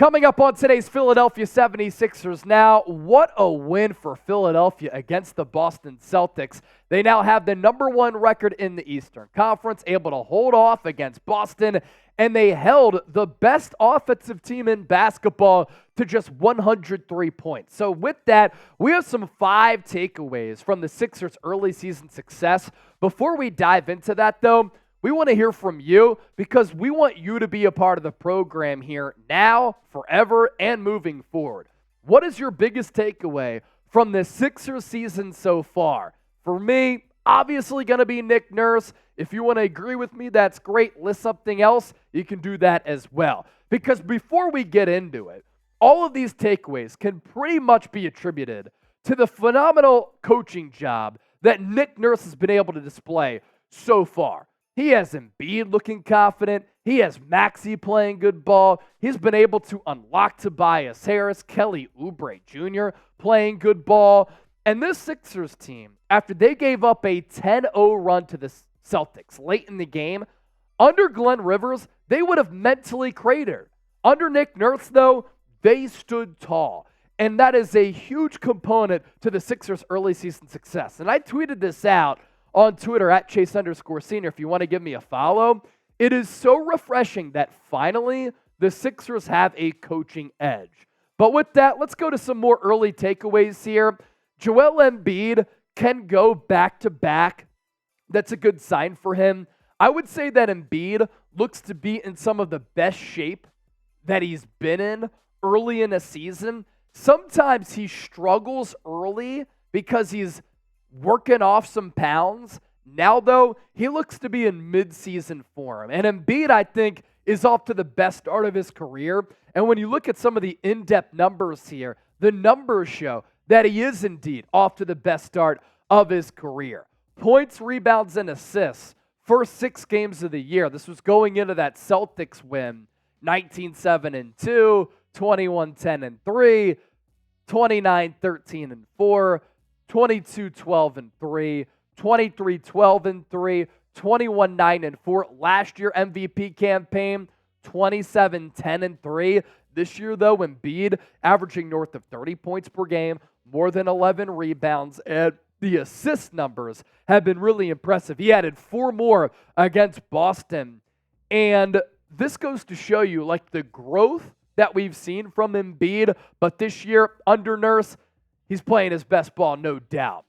Coming up on today's Philadelphia 76ers now, what a win for Philadelphia against the Boston Celtics. They now have the #1 record in the Eastern Conference, able to hold off against Boston, and they held the best offensive team in basketball to just 103 points. So with that, we have some 5 takeaways from the Sixers' early season success. Before we dive into that, though, we want to hear from you because we want you to be a part of the program here now, forever, and moving forward. What is your biggest takeaway from the Sixers season so far? For me, obviously going to be Nick Nurse. If you want to agree with me, that's great. List something else, you can do that as well. Because before we get into it, all of these takeaways can pretty much be attributed to the phenomenal coaching job that Nick Nurse has been able to display so far. He has Embiid looking confident. He has Maxey playing good ball. He's been able to unlock Tobias Harris, Kelly Oubre Jr. playing good ball. And this Sixers team, after they gave up a 10-0 run to the Celtics late in the game, under Glenn Rivers, they would have mentally cratered. Under Nick Nurse, though, they stood tall. And that is a huge component to the Sixers' early season success. And I tweeted this out on Twitter at Chase_Senior if you want to give me a follow. It is so refreshing that finally the Sixers have a coaching edge. But with that, let's go to some more early takeaways here. Joel Embiid can go back-to-back. That's a good sign for him. I would say that Embiid looks to be in some of the best shape that he's been in early in a season. Sometimes he struggles early because he's working off some pounds. Now, though, he looks to be in mid-season form. And Embiid, I think, is off to the best start of his career. And when you look at some of the in-depth numbers here, the numbers show that he is indeed off to the best start of his career. Points, rebounds, and assists, first 6 games of the year. This was going into that Celtics win, 19-7-2, 21-10-3, 29-13-4, 22-12-3, 23-12-3, 21-9-4. Last year MVP campaign, 27-10-3. This year, though, Embiid averaging north of 30 points per game, more than 11 rebounds, and the assist numbers have been really impressive. He added 4 more against Boston, and this goes to show you like the growth that we've seen from Embiid, but this year under Nurse, he's playing his best ball, no doubt.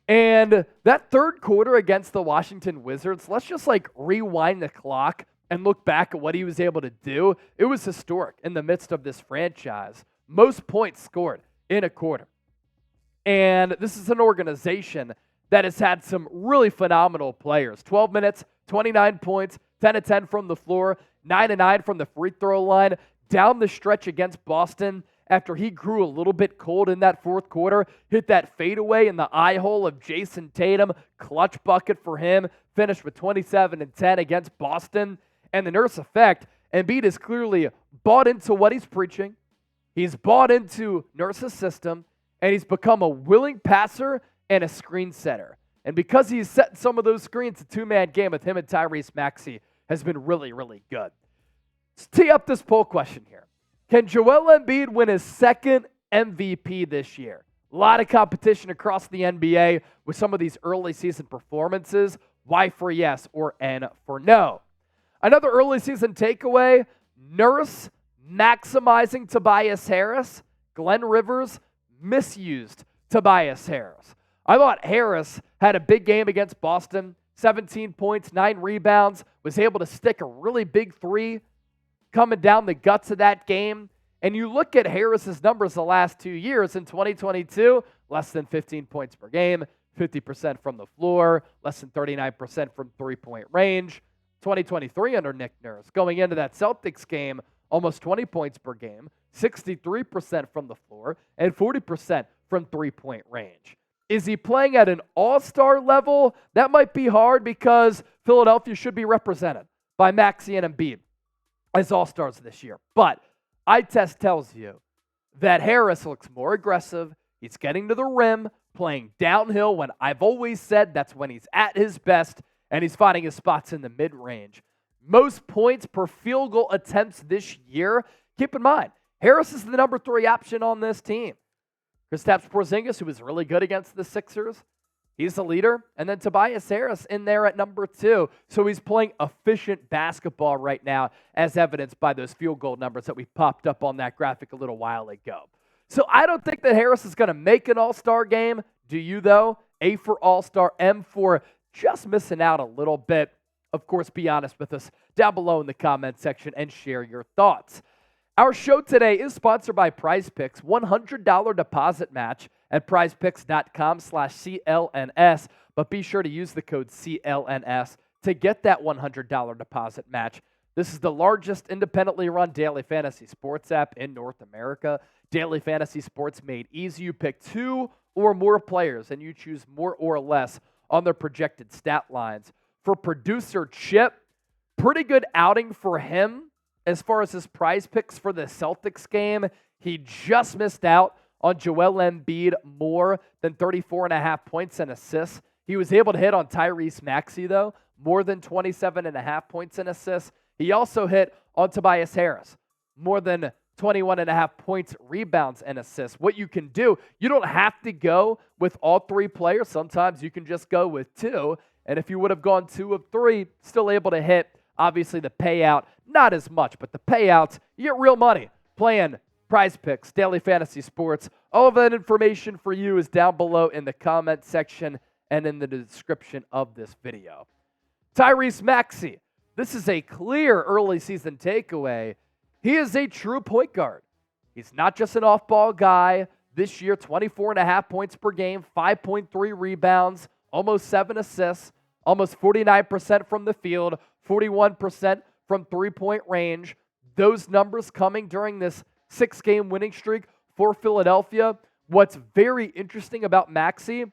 And that third quarter against the Washington Wizards, let's just like rewind the clock and look back at what he was able to do. It was historic in the midst of this franchise. Most points scored in a quarter. And this is an organization that has had some really phenomenal players. 12 minutes, 29 points, 10 of 10 from the floor, 9 of 9 from the free throw line. Down the stretch against Boston, after he grew a little bit cold in that fourth quarter, hit that fadeaway in the eye hole of Jayson Tatum, clutch bucket for him, finished with 27 and 10 against Boston. And the Nurse effect, Embiid is clearly bought into what he's preaching. He's bought into Nurse's system, and he's become a willing passer and a screen setter. And because he's setting some of those screens, the 2-man game with him and Tyrese Maxey has been really, really good. Let's tee up this poll question here. Can Joel Embiid win his 2nd MVP this year? A lot of competition across the NBA with some of these early season performances. Y for yes or N for no. Another early season takeaway, Nurse maximizing Tobias Harris. Glenn Rivers misused Tobias Harris. I thought Harris had a big game against Boston. 17 points, 9 rebounds, was able to stick a really big 3 coming down the guts of that game. And you look at Harris's numbers the last 2 years. In 2022, less than 15 points per game, 50% from the floor, less than 39% from three-point range. 2023 under Nick Nurse, going into that Celtics game, almost 20 points per game, 63% from the floor, and 40% from three-point range. Is he playing at an all-star level? That might be hard because Philadelphia should be represented by Maxey and Embiid as all-stars this year. But eye test tells you that Harris looks more aggressive. He's getting to the rim, playing downhill when I've always said that's when he's at his best, and he's finding his spots in the mid-range. Most points per field goal attempts this year. Keep in mind, Harris is the number 3 option on this team. Kristaps Porzingis, who was really good against the Sixers, he's the leader. And then Tobias Harris in there at number 2. So he's playing efficient basketball right now, as evidenced by those field goal numbers that we popped up on that graphic a little while ago. So I don't think that Harris is going to make an all-star game. Do you, though? A for all-star, M for just missing out a little bit. Of course, be honest with us down below in the comment section and share your thoughts. Our show today is sponsored by Prize Picks, $100 deposit match at prizepicks.com/CLNS. But be sure to use the code CLNS to get that $100 deposit match. This is the largest independently run daily fantasy sports app in North America. Daily fantasy sports made easy. You pick 2 or more players and you choose more or less on their projected stat lines. For producer Chip, pretty good outing for him. As far as his prize picks for the Celtics game, he just missed out on Joel Embiid more than 34.5 points and assists. He was able to hit on Tyrese Maxey, though, more than 27.5 points and assists. He also hit on Tobias Harris, more than 21.5 points, rebounds, and assists. What you can do, you don't have to go with all 3 players. Sometimes you can just go with 2. And if you would have gone 2 of 3, still able to hit. Obviously, the payout, not as much, but the payouts, you get real money playing Prize Picks, daily fantasy sports. All of that information for you is down below in the comment section and in the description of this video. Tyrese Maxey, this is a clear early season takeaway. He is a true point guard. He's not just an off-ball guy. This year, 24.5 points per game, 5.3 rebounds, almost 7 assists, almost 49% from the field, 41% from three-point range. Those numbers coming during this 6-game winning streak for Philadelphia. What's very interesting about Maxey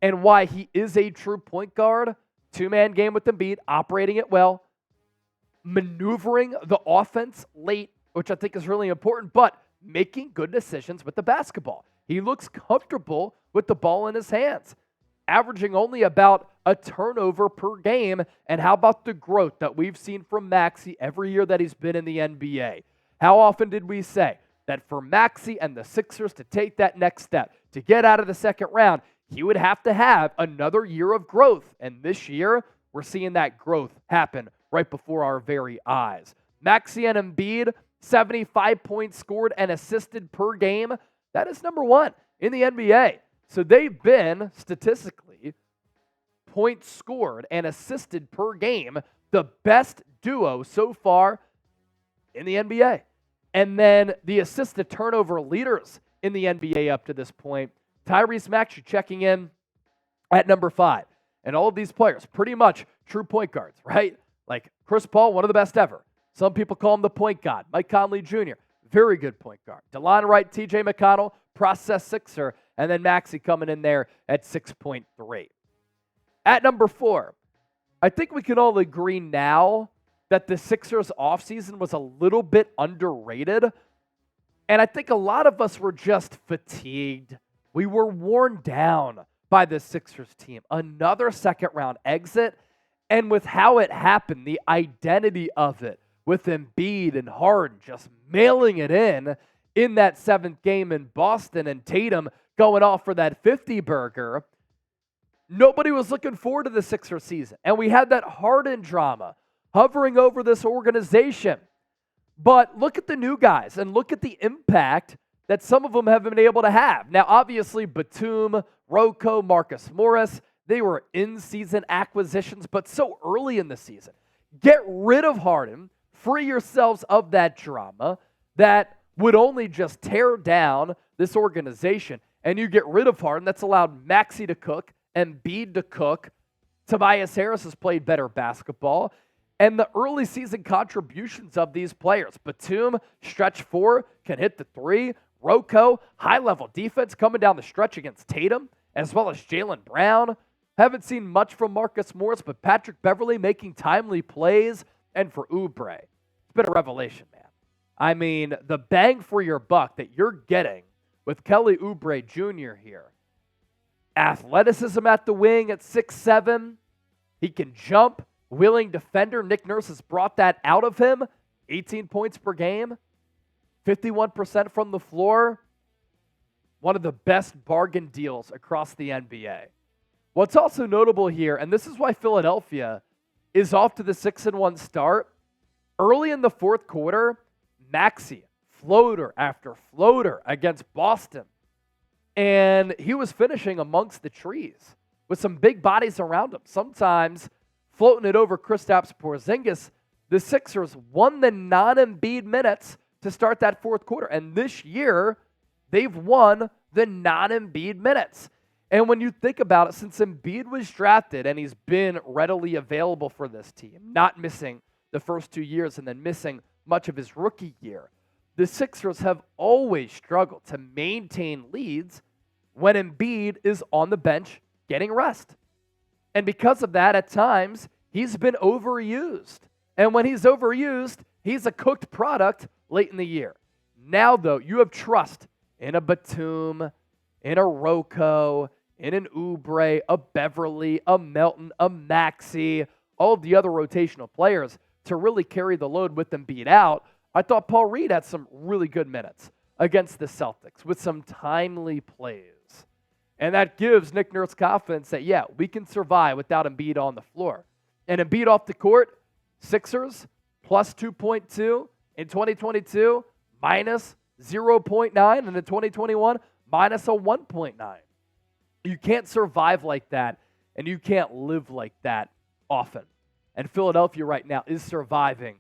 and why he is a true point guard, 2-man game with Embiid, operating it well, maneuvering the offense late, which I think is really important, but making good decisions with the basketball. He looks comfortable with the ball in his hands, averaging only about a turnover per game. And how about the growth that we've seen from Maxey every year that he's been in the NBA? How often did we say that for Maxey and the Sixers to take that next step, to get out of the second round, he would have to have another year of growth? And this year, we're seeing that growth happen right before our very eyes. Maxey and Embiid, 75 points scored and assisted per game. That is number 1 in the NBA. So they've been, statistically, points scored and assisted per game, the best duo so far in the NBA. And then the assist to turnover leaders in the NBA up to this point, Tyrese Maxey checking in at number 5. And all of these players, pretty much true point guards, right? Like Chris Paul, one of the best ever. Some people call him the point god. Mike Conley Jr., very good point guard. DeLon Wright, TJ McConnell, process Sixer, and then Maxey coming in there at 6.3. At number 4, I think we can all agree now that the Sixers offseason was a little bit underrated. And I think a lot of us were just fatigued. We were worn down by the Sixers team. Another second-round exit. And with how it happened, the identity of it, with Embiid and Harden just mailing it in that 7th game in Boston and Tatum going off for that 50-burger, nobody was looking forward to the Sixers season. And we had that Harden drama hovering over this organization. But look at the new guys and look at the impact that some of them have been able to have. Now, obviously, Batum, Rocco, Marcus Morris, they were in-season acquisitions, but so early in the season. Get rid of Harden, free yourselves of that drama that would only just tear down this organization. And you get rid of Harden, that's allowed Maxey to cook, Embiid to cook. Tobias Harris has played better basketball. And the early season contributions of these players. Batum, stretch 4, can hit the 3. Rocco, high-level defense coming down the stretch against Tatum, as well as Jaylon Brown. Haven't seen much from Marcus Morris, but Patrick Beverley making timely plays. And for Oubre, it's been a revelation, man. I mean, the bang for your buck that you're getting with Kelly Oubre Jr. here. Athleticism at the wing at 6'7". He can jump. Willing defender. Nick Nurse has brought that out of him. 18 points per game. 51% from the floor, one of the best bargain deals across the NBA. What's also notable here, and this is why Philadelphia is off to the 6-1 start, early in the fourth quarter, Maxey, floater after floater against Boston. And he was finishing amongst the trees with some big bodies around him, sometimes floating it over Kristaps Porzingis. The Sixers won the non-Embiid minutes to start that fourth quarter. And this year, they've won the non-Embiid minutes. And when you think about it, since Embiid was drafted and he's been readily available for this team, not missing the first 2 years and then missing much of his rookie year, the Sixers have always struggled to maintain leads when Embiid is on the bench getting rest. And because of that, at times, he's been overused. And when he's overused, he's a cooked product late in the year. Now, though, you have trust in a Batum, in a Rocco, in an Oubre, a Beverly, a Melton, a Maxey, all of the other rotational players to really carry the load with them beat out. I thought Paul Reed had some really good minutes against the Celtics with some timely plays. And that gives Nick Nurse confidence that, yeah, we can survive without Embiid on the floor. And Embiid off the court, Sixers plus 2.2 in 2022, minus 0.9, and in 2021, minus a 1.9. You can't survive like that, and you can't live like that often. And Philadelphia right now is surviving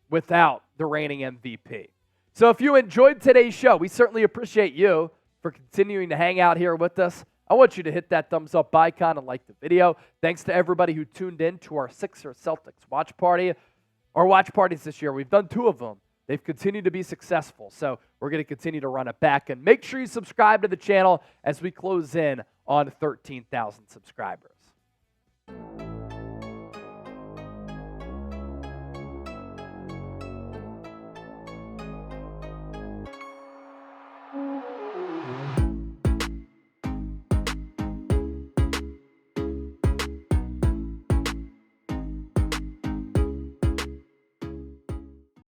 without the reigning MVP. So if you enjoyed today's show, we certainly appreciate you for continuing to hang out here with us. I want you to hit that thumbs up icon and like the video. Thanks to everybody who tuned in to our Sixers Celtics watch party. Our watch parties this year, we've done 2 of them. They've continued to be successful, so we're going to continue to run it back. And make sure you subscribe to the channel as we close in on 13,000 subscribers.